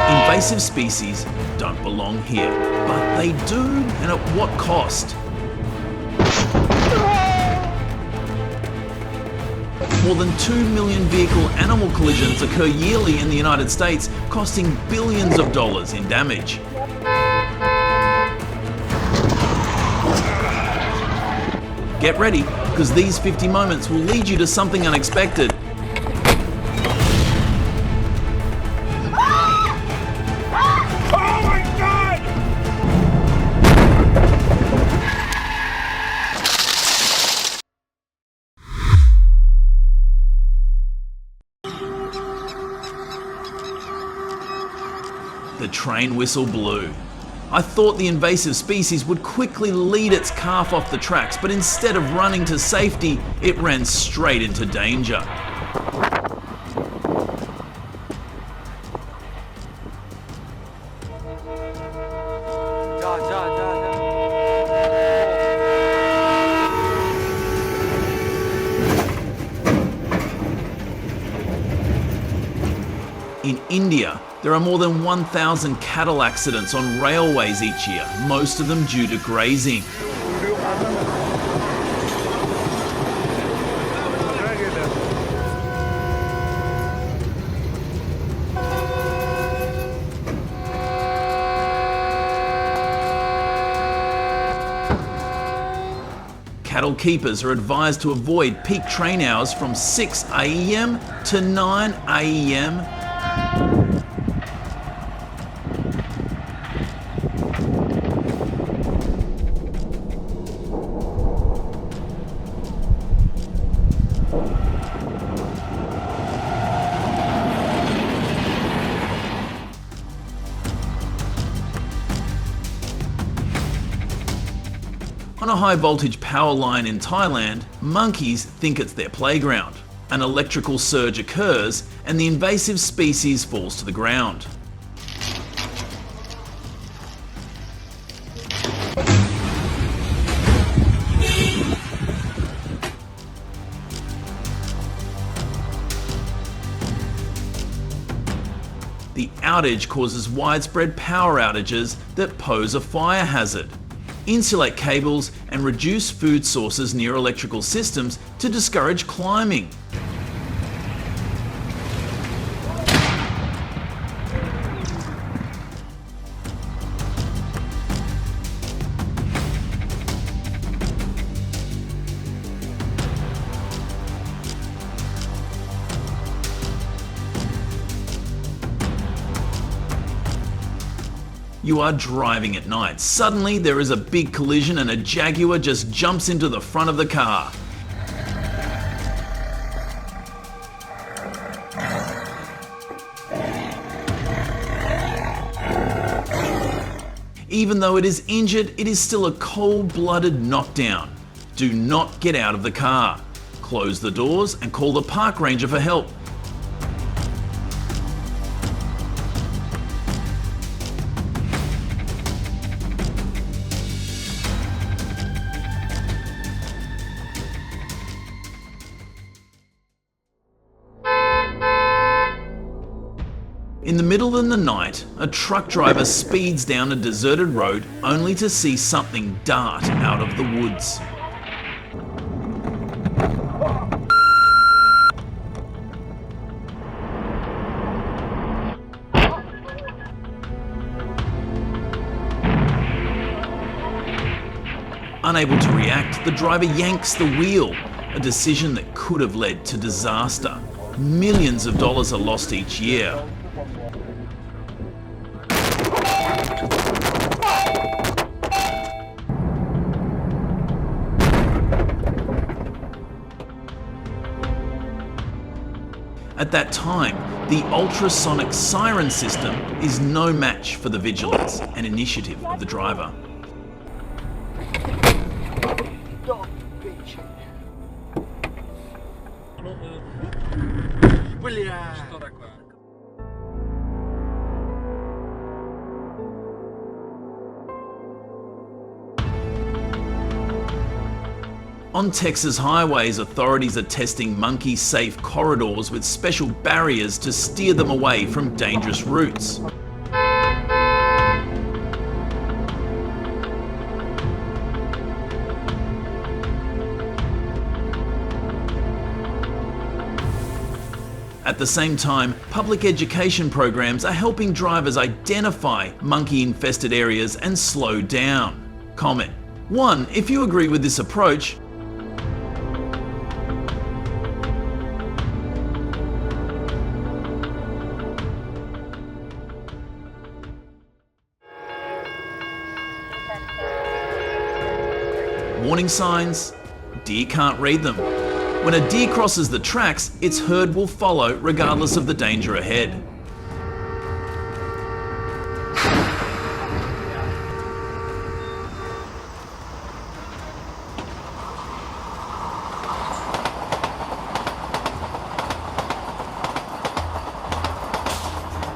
Invasive species don't belong here, but they do, and at what cost? More than 2 million vehicle-animal collisions occur yearly in the United States, costing billions of dollars in damage. Get ready, because these 50 moments will lead you to something unexpected. The train whistle blew. I thought the invasive species would quickly lead its calf off the tracks, but instead of running to safety, it ran straight into danger. In India, there are more than 1,000 cattle accidents on railways each year, most of them due to grazing. Cattle keepers are advised to avoid peak train hours from 6 a.m. to 9 a.m. On a high voltage power line in Thailand, monkeys think it's their playground. An electrical surge occurs and the invasive species falls to the ground. The outage causes widespread power outages that pose a fire hazard. Insulate cables and reduce food sources near electrical systems to discourage climbing. You are driving at night. Suddenly there is a big collision and a jaguar just jumps into the front of the car. Even though it is injured, it is still a cold-blooded knockdown. Do not get out of the car. Close the doors and call the park ranger for help. In the middle of the night, a truck driver speeds down a deserted road only to see something dart out of the woods. Unable to react, the driver yanks the wheel, a decision that could have led to disaster. Millions of dollars are lost each year. At that time, the ultrasonic siren system is no match for the vigilance and initiative of the driver. On Texas highways, authorities are testing monkey-safe corridors with special barriers to steer them away from dangerous routes. At the same time, public education programs are helping drivers identify monkey-infested areas and slow down. Comment 1 if you agree with this approach. Warning signs? Deer can't read them. When a deer crosses the tracks, its herd will follow regardless of the danger ahead.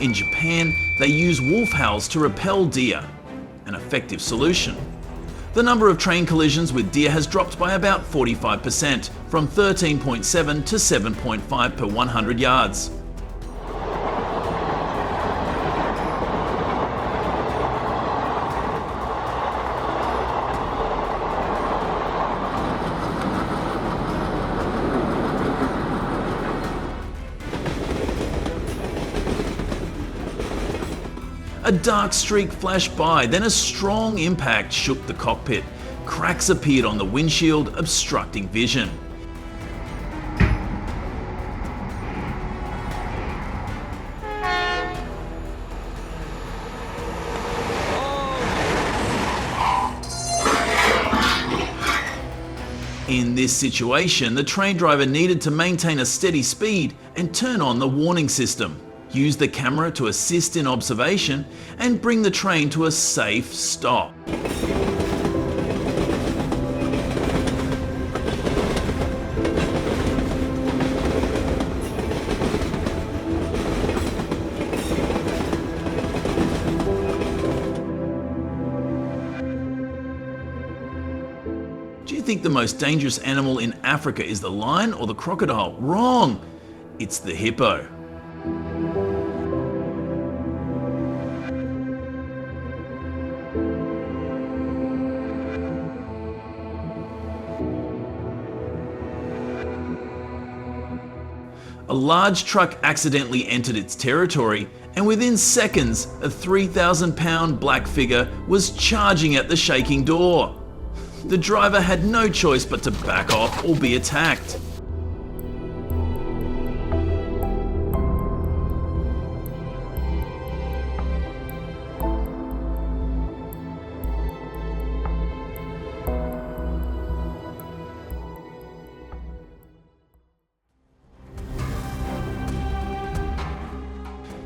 In Japan, they use wolf howls to repel deer, an effective solution. The number of train collisions with deer has dropped by about 45%, from 13.7 to 7.5 per 100 yards. A dark streak flashed by, then a strong impact shook the cockpit. Cracks appeared on the windshield, obstructing vision. In this situation, the train driver needed to maintain a steady speed and turn on the warning system. Use the camera to assist in observation and bring the train to a safe stop. Do you think the most dangerous animal in Africa is the lion or the crocodile? Wrong! It's the hippo. A large truck accidentally entered its territory, and within seconds, a 3,000-pound black figure was charging at the shaking door. The driver had no choice but to back off or be attacked.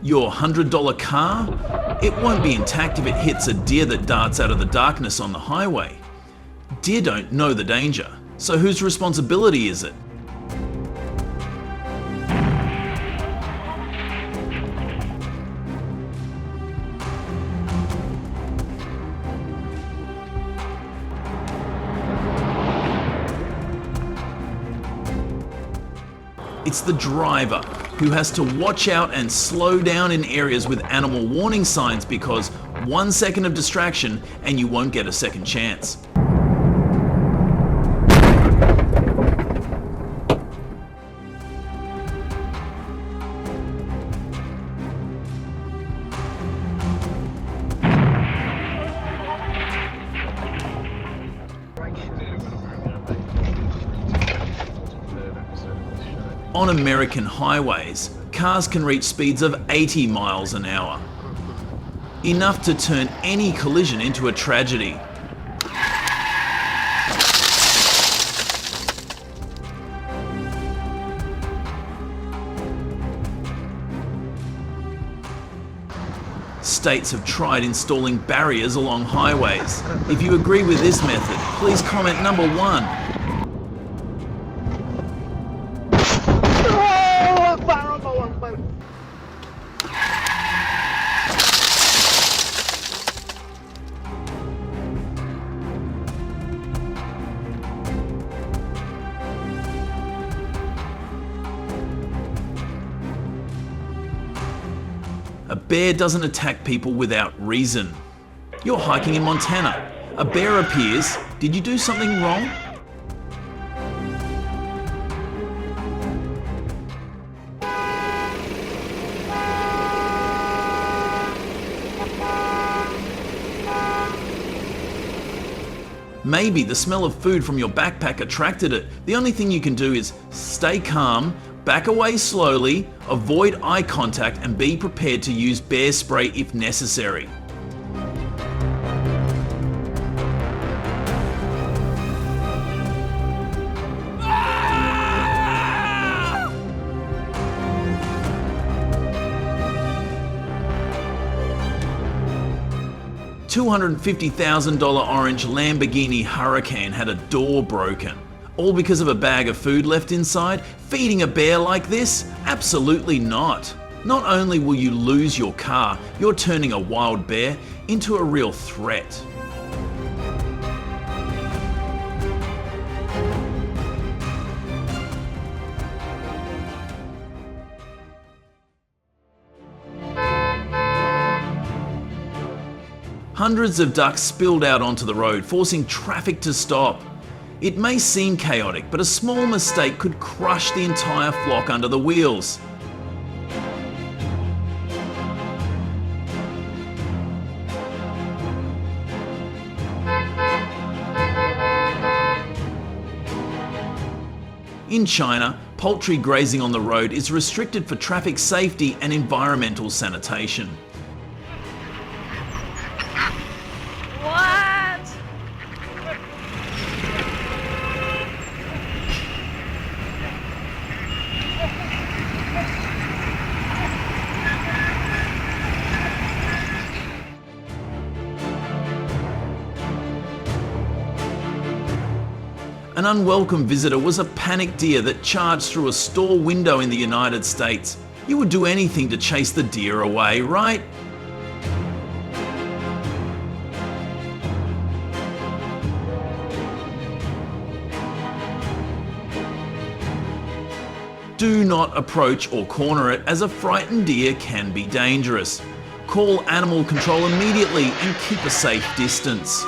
Your $100 car? It won't be intact if it hits a deer that darts out of the darkness on the highway. Deer don't know the danger, so whose responsibility is it? It's the driver who has to watch out and slow down in areas with animal warning signs, because 1 second of distraction and you won't get a second chance. On American highways, cars can reach speeds of 80 miles an hour. Enough to turn any collision into a tragedy. States have tried installing barriers along highways. If you agree with this method, please comment number 1. A bear doesn't attack people without reason. You're hiking in Montana. A bear appears. Did you do something wrong? Maybe the smell of food from your backpack attracted it. The only thing you can do is stay calm, back away slowly, avoid eye contact, and be prepared to use bear spray if necessary. $250,000 orange Lamborghini Huracan had a door broken. All because of a bag of food left inside? Feeding a bear like this? Absolutely not. Not only will you lose your car, you're turning a wild bear into a real threat. Hundreds of ducks spilled out onto the road, forcing traffic to stop. It may seem chaotic, but a small mistake could crush the entire flock under the wheels. In China, poultry grazing on the road is restricted for traffic safety and environmental sanitation. An unwelcome visitor was a panicked deer that charged through a store window in the United States. You would do anything to chase the deer away, right? Do not approach or corner it, as a frightened deer can be dangerous. Call animal control immediately and keep a safe distance.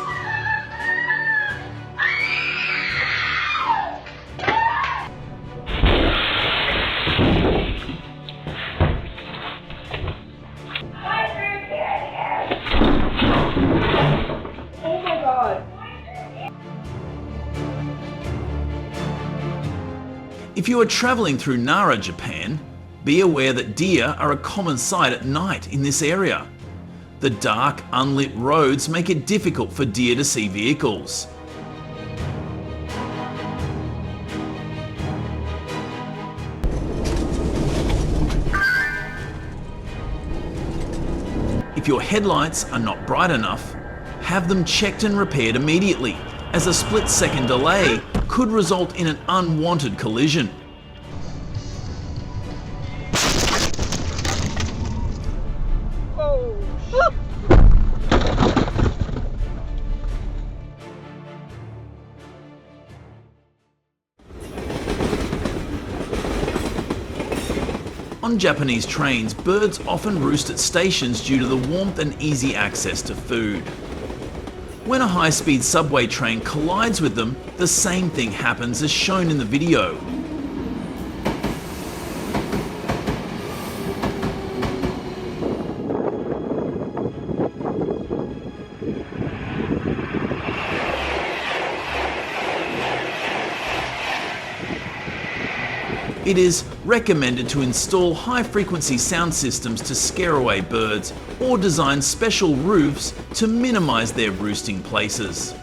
If you are travelling through Nara, Japan, be aware that deer are a common sight at night in this area. The dark, unlit roads make it difficult for deer to see vehicles. If your headlights are not bright enough, have them checked and repaired immediately, as a split-second delay could result in an unwanted collision. On Japanese trains, birds often roost at stations due to the warmth and easy access to food. When a high-speed subway train collides with them, the same thing happens as shown in the video. It is recommended to install high-frequency sound systems to scare away birds, or design special roofs to minimize their roosting places.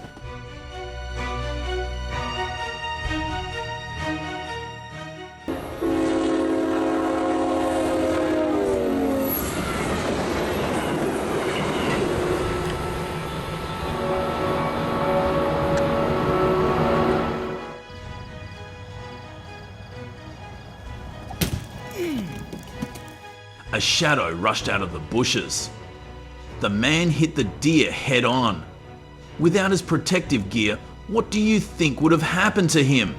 A shadow rushed out of the bushes. The man hit the deer head on. Without his protective gear, what do you think would have happened to him?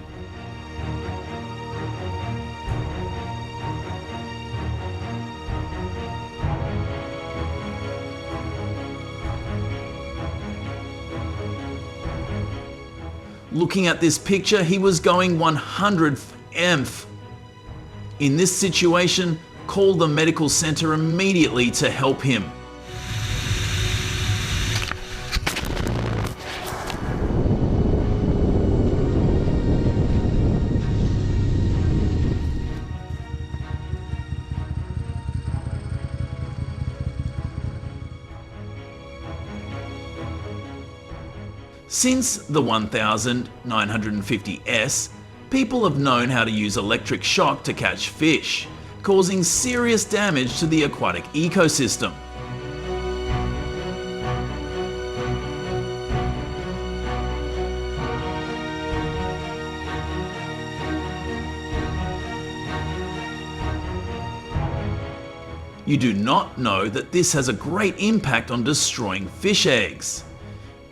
Looking at this picture, he was going 100th mph. In this situation, call the medical center immediately to help him. Since the 1950S, people have known how to use electric shock to catch fish, causing serious damage to the aquatic ecosystem. You do not know that this has a great impact on destroying fish eggs.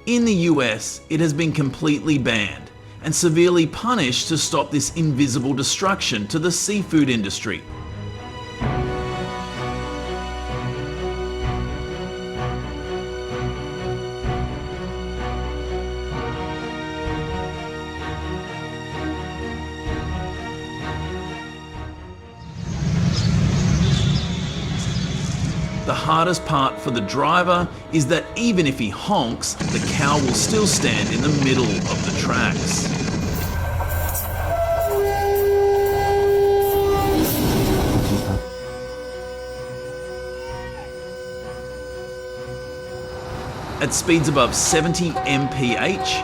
In the US, it has been completely banned and severely punished to stop this invisible destruction to the seafood industry. The hardest part for the driver is that even if he honks, the cow will still stand in the middle of the tracks. At speeds above 70 mph,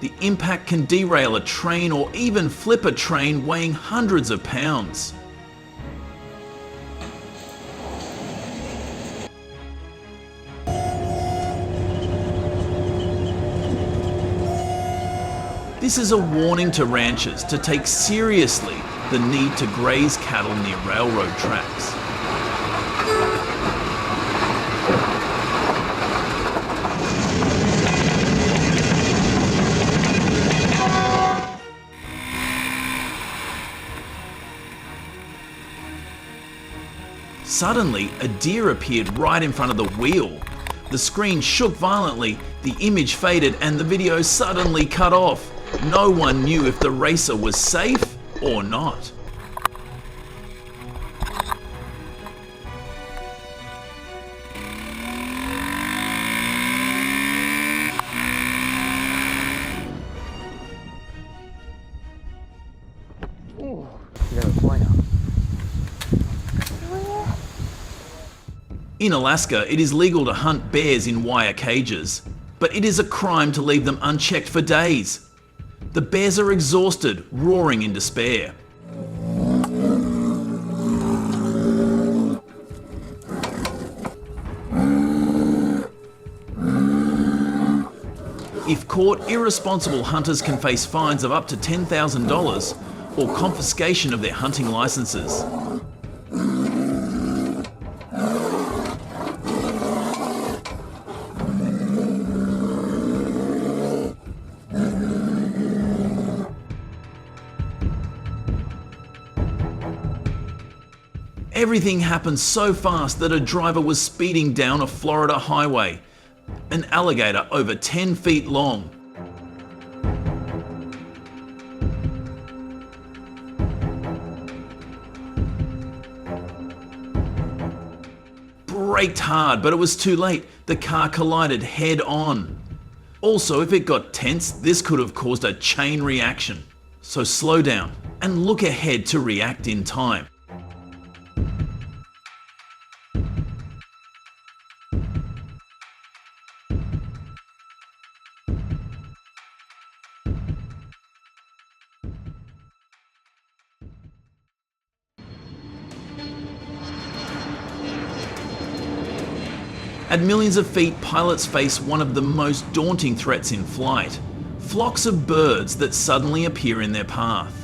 the impact can derail a train or even flip a train weighing hundreds of pounds. This is a warning to ranchers to take seriously the need to graze cattle near railroad tracks. Suddenly, a deer appeared right in front of the wheel. The screen shook violently, the image faded, and the video suddenly cut off. No one knew if the racer was safe or not. In Alaska, it is legal to hunt bears in wire cages, but it is a crime to leave them unchecked for days. The bears are exhausted, roaring in despair. If caught, irresponsible hunters can face fines of up to $10,000 or confiscation of their hunting licenses. Everything happened so fast that a driver was speeding down a Florida highway. An alligator over 10 feet long. Braked hard, but it was too late. The car collided head on. Also, if it got tense, this could have caused a chain reaction. So slow down and look ahead to react in time. At millions of feet, pilots face one of the most daunting threats in flight: flocks of birds that suddenly appear in their path.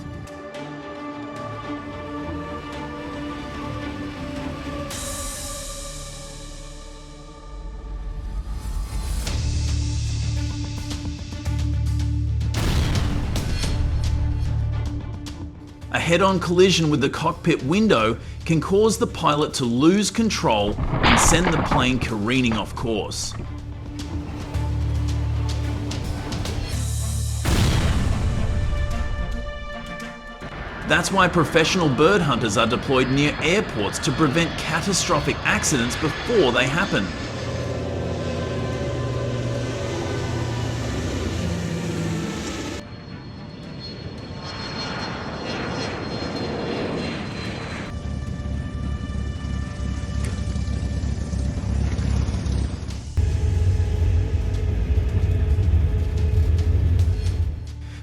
A head-on collision with the cockpit window can cause the pilot to lose control and send the plane careening off course. That's why professional bird hunters are deployed near airports to prevent catastrophic accidents before they happen.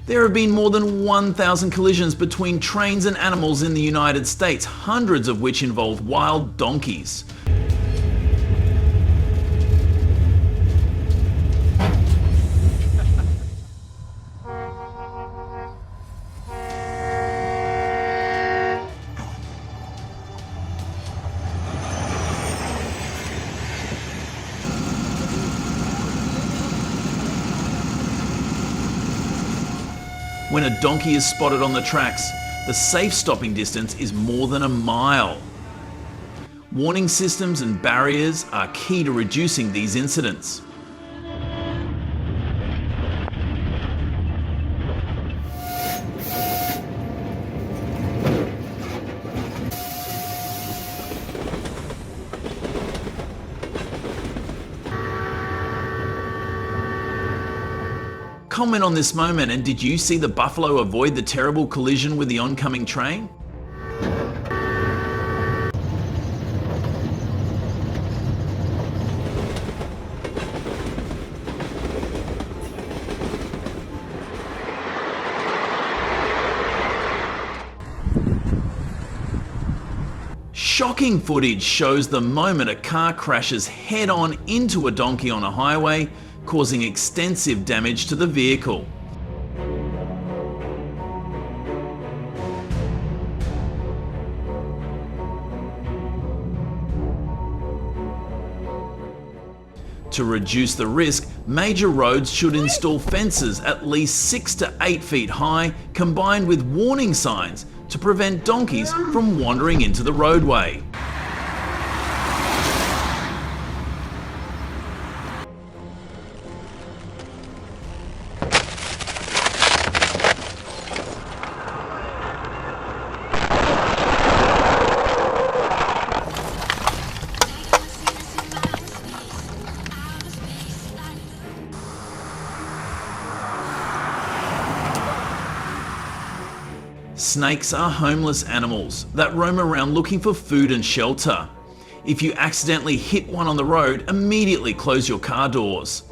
There have been more than 1,000 collisions between trains and animals in the United States, hundreds of which involve wild donkeys. When a donkey is spotted on the tracks, the safe stopping distance is more than a mile. Warning systems and barriers are key to reducing these incidents. Comment on this moment, and did you see the buffalo avoid the terrible collision with the oncoming train? Shocking footage shows the moment a car crashes head-on into a donkey on a highway, causing extensive damage to the vehicle. To reduce the risk, major roads should install fences at least 6 to 8 feet high, combined with warning signs to prevent donkeys from wandering into the roadway. Snakes are homeless animals that roam around looking for food and shelter. If you accidentally hit one on the road, immediately close your car doors.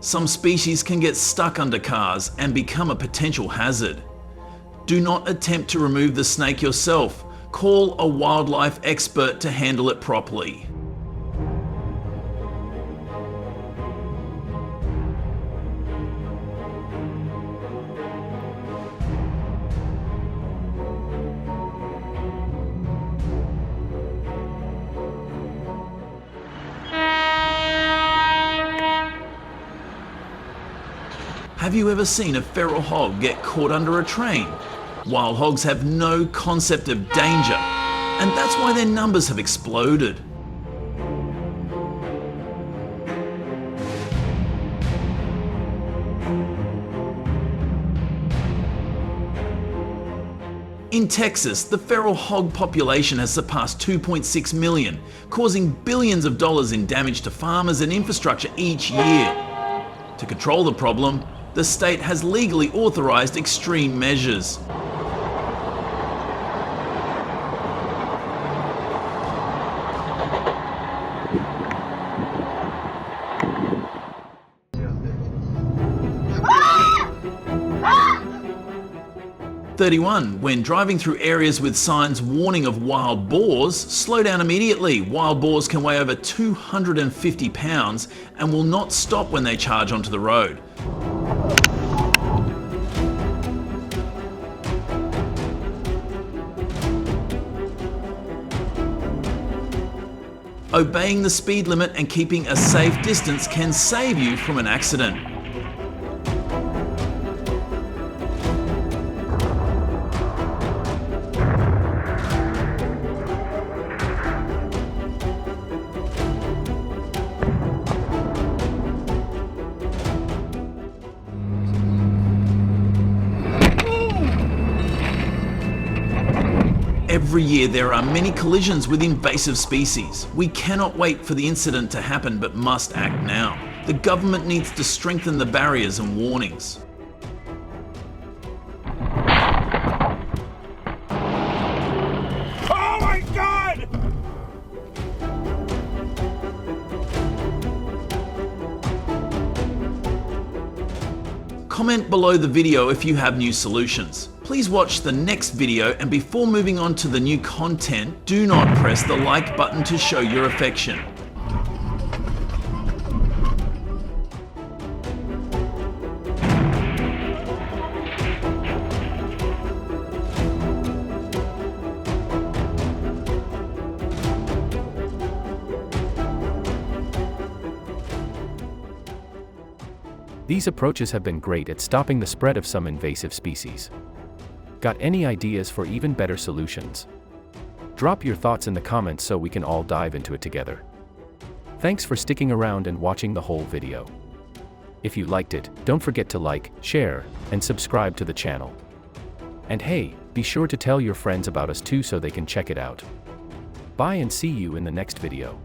Some species can get stuck under cars and become a potential hazard. Do not attempt to remove the snake yourself. Call a wildlife expert to handle it properly. Have you ever seen a feral hog get caught under a train? Wild hogs have no concept of danger, and that's why their numbers have exploded. In Texas, the feral hog population has surpassed 2.6 million, causing billions of dollars in damage to farmers and infrastructure each year. To control the problem, the state has legally authorized extreme measures. When driving through areas with signs warning of wild boars, slow down immediately. Wild boars can weigh over 250 pounds and will not stop when they charge onto the road. Obeying the speed limit and keeping a safe distance can save you from an accident. Every year there are many collisions with invasive species. We cannot wait for the incident to happen but must act now. The government needs to strengthen the barriers and warnings. Oh my God! Comment below the video if you have new solutions. Please watch the next video, and before moving on to the new content, do not press the like button to show your affection. These approaches have been great at stopping the spread of some invasive species. Got any ideas for even better solutions? Drop your thoughts in the comments so we can all dive into it together. Thanks for sticking around and watching the whole video. If you liked it, don't forget to like, share, and subscribe to the channel. And hey, be sure to tell your friends about us too so they can check it out. Bye and see you in the next video.